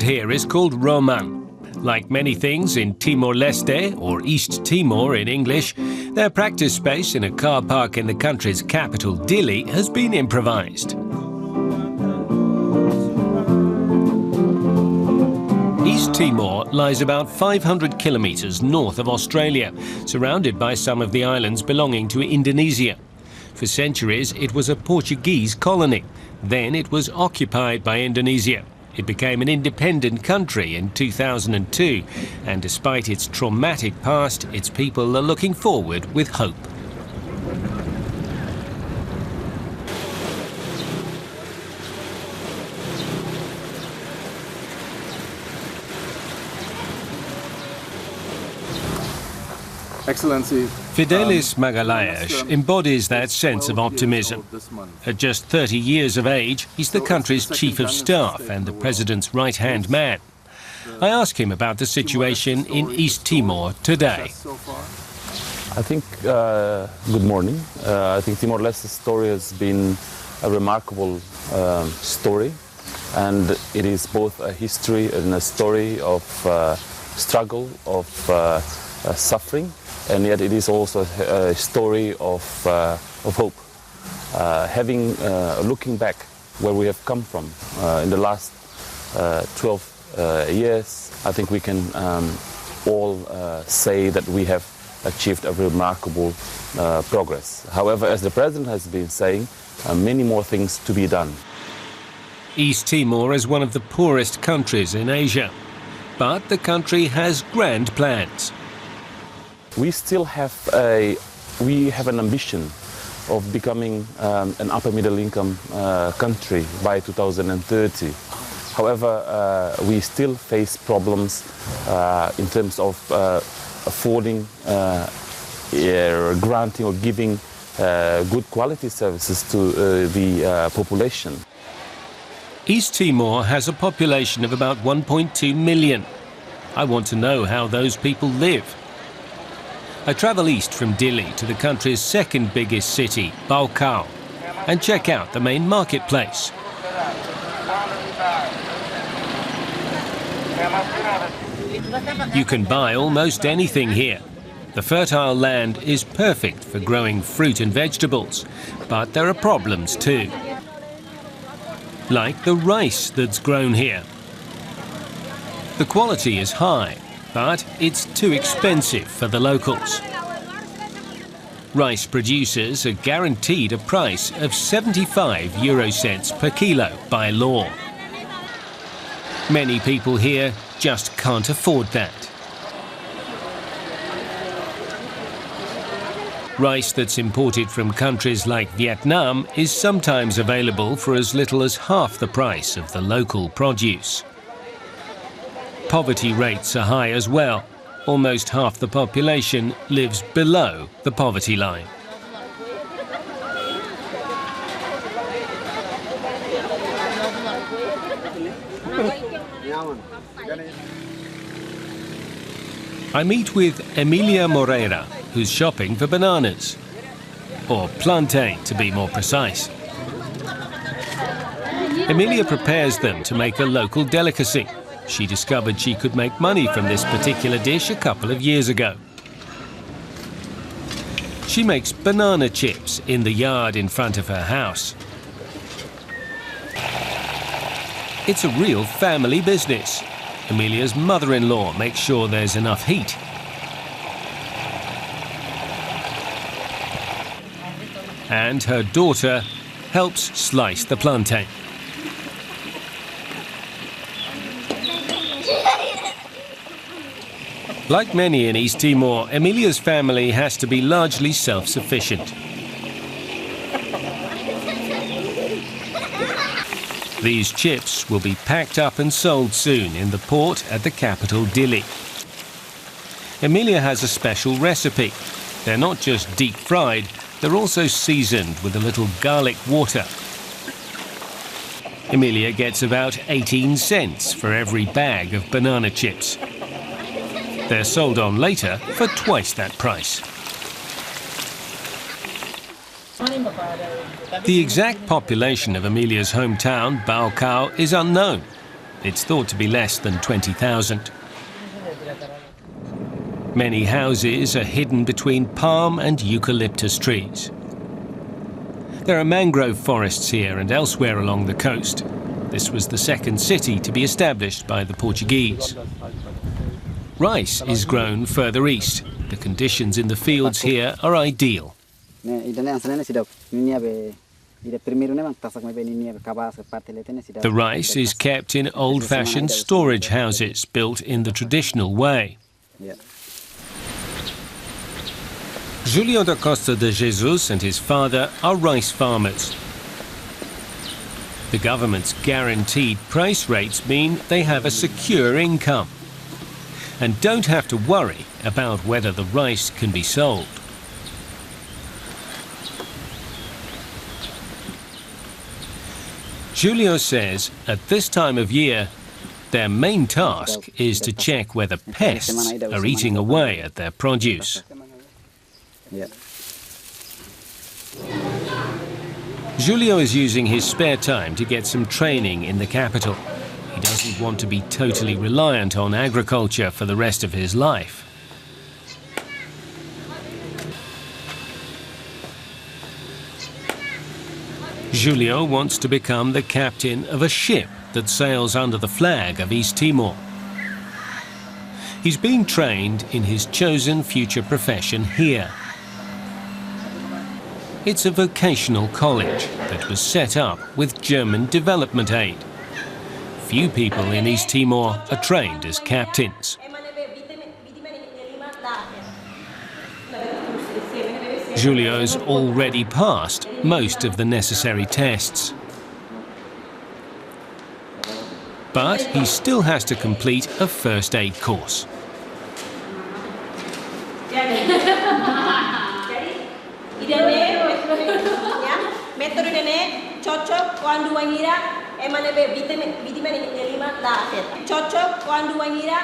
here is called Roman. Like many things in Timor-Leste, or East Timor in English, their practice space in a car park in the country's capital, Dili, has been improvised. East Timor lies about 500 kilometres north of Australia, surrounded by some of the islands belonging to Indonesia. For centuries, it was a Portuguese colony. Then it was occupied by Indonesia. It became an independent country in 2002, and despite its traumatic past, its people are looking forward with hope. Excellency, Fidelis Magalhães embodies that sense of optimism. At just 30 years of age, he's the country's chief of staff and the president's right-hand man. I ask him about the situation in East Timor today. I think, good morning. I think Timor-Leste's story has been a remarkable story, and it is both a history and a story of struggle, of suffering, and yet it is also a story of hope. Looking back where we have come from in the last 12 years, I think we can all say that we have achieved a remarkable progress. However, as the President has been saying, many more things to be done. East Timor is one of the poorest countries in Asia, but the country has grand plans. We still have an ambition of becoming an upper middle income country by 2030. However, we still face problems in terms of affording, granting or giving good quality services to the population. East Timor has a population of about 1.2 million. I want to know how those people live. I travel east from Dili to the country's second biggest city, Oecusse, and check out the main marketplace. You can buy almost anything here. The fertile land is perfect for growing fruit and vegetables, but there are problems too. Like the rice that's grown here. The quality is high, but it's too expensive for the locals. Rice producers are guaranteed a price of 75 euro cents per kilo by law. Many people here just can't afford that. Rice that's imported from countries like Vietnam is sometimes available for as little as half the price of the local produce. Poverty rates are high as well. Almost half the population lives below the poverty line. I meet with Emilia Moreira, who's shopping for bananas, or plantain to be more precise. Emilia prepares them to make a local delicacy. She discovered she could make money from this particular dish a couple of years ago. She makes banana chips in the yard in front of her house. It's a real family business. Emilia's mother-in-law makes sure there's enough heat. And her daughter helps slice the plantain. Like many in East Timor, Emilia's family has to be largely self-sufficient. These chips will be packed up and sold soon in the port at the capital Dili. Emilia has a special recipe. They're not just deep-fried, they're also seasoned with a little garlic water. Emilia gets about 18 cents for every bag of banana chips. They're sold on later for twice that price. The exact population of Emilia's hometown, Oecusse, is unknown. It's thought to be less than 20,000. Many houses are hidden between palm and eucalyptus trees. There are mangrove forests here and elsewhere along the coast. This was the second city to be established by the Portuguese. Rice is grown further east. The conditions in the fields here are ideal. The rice is kept in old-fashioned storage houses built in the traditional way. Julio da Costa de Jesus and his father are rice farmers. The government's guaranteed price rates mean they have a secure income and don't have to worry about whether the rice can be sold. Julio says at this time of year, their main task is to check whether pests are eating away at their produce. Julio is using his spare time to get some training in the capital. He doesn't want to be totally reliant on agriculture for the rest of his life. Julio wants to become the captain of a ship that sails under the flag of East Timor. He's being trained in his chosen future profession here. It's a vocational college that was set up with German development aid. Few people in East Timor are trained as captains. Julio's already passed most of the necessary tests. But he still has to complete a first aid course.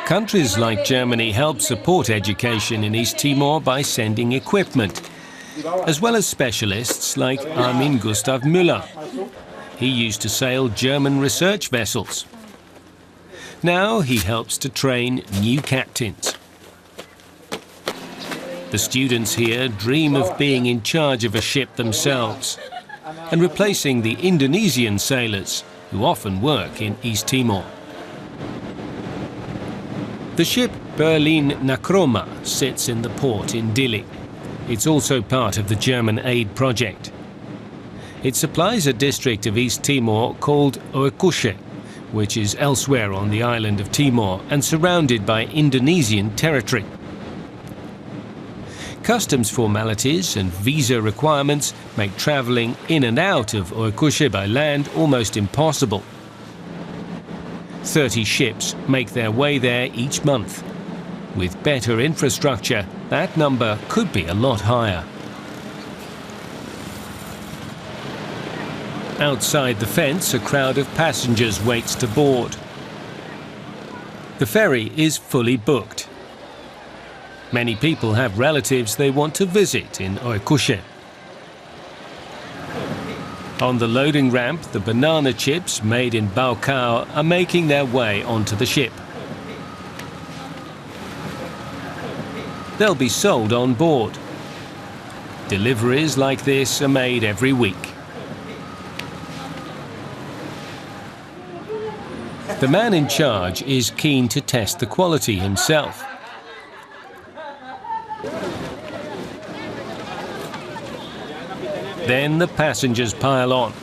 Countries like Germany help support education in East Timor by sending equipment, as well as specialists like Armin Gustav Müller. He used to sail German research vessels. Now he helps to train new captains. The students here dream of being in charge of a ship themselves and replacing the Indonesian sailors who often work in East Timor. The ship Berlin Nakroma sits in the port in Dili. It's also part of the German aid project. It supplies a district of East Timor called Oecusse, which is elsewhere on the island of Timor and surrounded by Indonesian territory. Customs formalities and visa requirements make travelling in and out of Oecusse by land almost impossible. 30 ships make their way there each month. With better infrastructure, that number could be a lot higher. Outside the fence, a crowd of passengers waits to board. The ferry is fully booked. Many people have relatives they want to visit in Oecusse. On the loading ramp, the banana chips made in Baucau are making their way onto the ship. They'll be sold on board. Deliveries like this are made every week. The man in charge is keen to test the quality himself. Then the passengers pile on.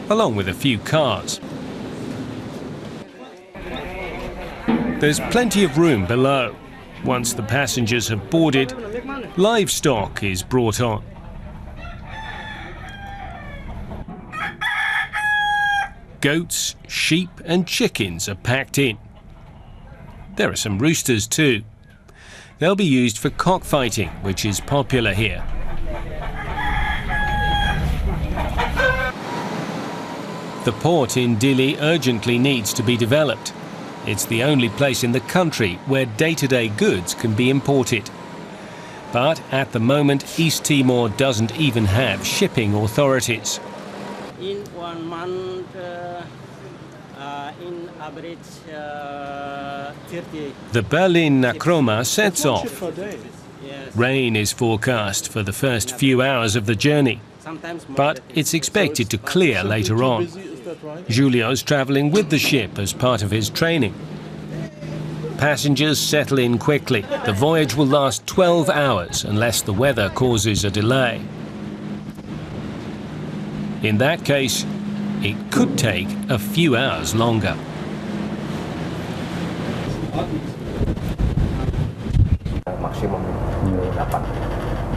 Along with a few cars. There's plenty of room below. Once the passengers have boarded, livestock is brought on. Goats, sheep and chickens are packed in. There are some roosters too. They'll be used for cockfighting, which is popular here. The port in Dili urgently needs to be developed. It's the only place in the country where day-to-day goods can be imported. But at the moment, East Timor doesn't even have shipping authorities. In 1 month, in average 30. The Berlin Nakroma sets off. Yes. Rain is forecast for the first few hours of the journey, Sometimes more but than it's expected to clear later on. Julio's travelling with the ship as part of his training. Passengers settle in quickly. The voyage will last 12 hours unless the weather causes a delay. In that case, it could take a few hours longer.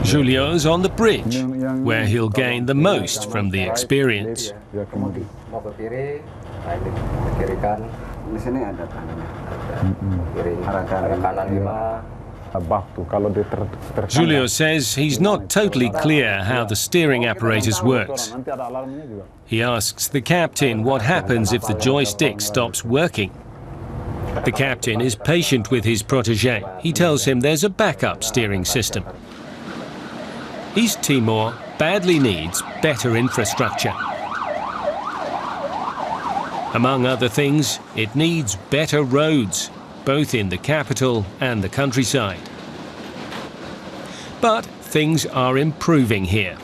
Julio's on the bridge, where he'll gain the most from the experience. Julio says he's not totally clear how the steering apparatus works. He asks the captain what happens if the joystick stops working. The captain is patient with his protégé. He tells him there's a backup steering system. East Timor badly needs better infrastructure. Among other things, it needs better roads, both in the capital and the countryside. But things are improving here.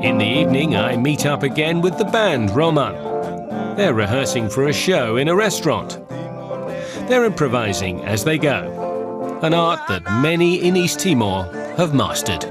In the evening, I meet up again with the band Roman. They're rehearsing for a show in a restaurant. They're improvising as they go, an art that many in East Timor have mastered.